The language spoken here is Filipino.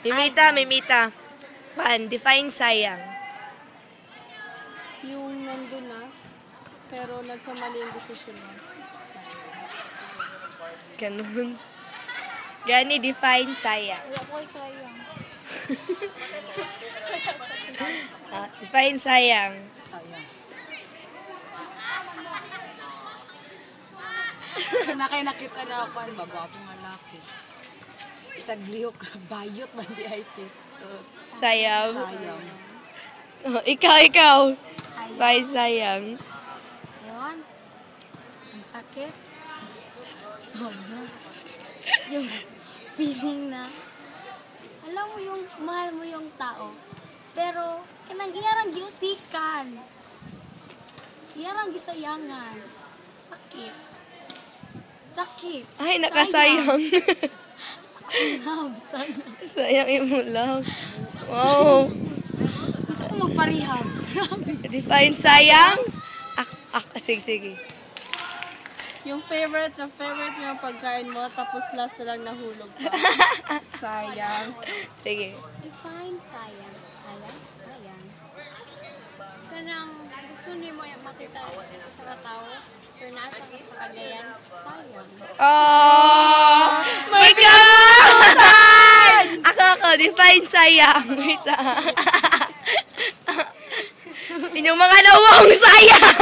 Mimita. Define sayang. Yung nandun na, pero nagkamali yung desisyon mo. Ganun. Gani, define sayang. Wala ko sayang. Define sayang. Sayang. Na kayo nakita na ako ang babapong lalaki. Isang lihok, bayot man di IT. Sayang. Sayang. Ikaw. Define sayang. Ewan. Ang sakit. Sobra. Yung feeling na, alam mo yung, mahal mo yung tao. Pero, kanang iyarang giusikan. Iyarang gisayangan. Sakit. Ay, nakasayang. Sayang. Sayang mo lang. Wow. Gusto ko magparihab. Grabe. Define sayang? Sige. Yung favorite mo yung pagkain mo, tapos last na lang nahulog ka. Sayang. Sige. Define sayang. Sayang. Kanang gusto niyo mo makita sa katao, pero nasa ka sa kagayan, sayang. Oh! My God! Ako, define sayang. Wait lang. Inyong mga nawang sayang!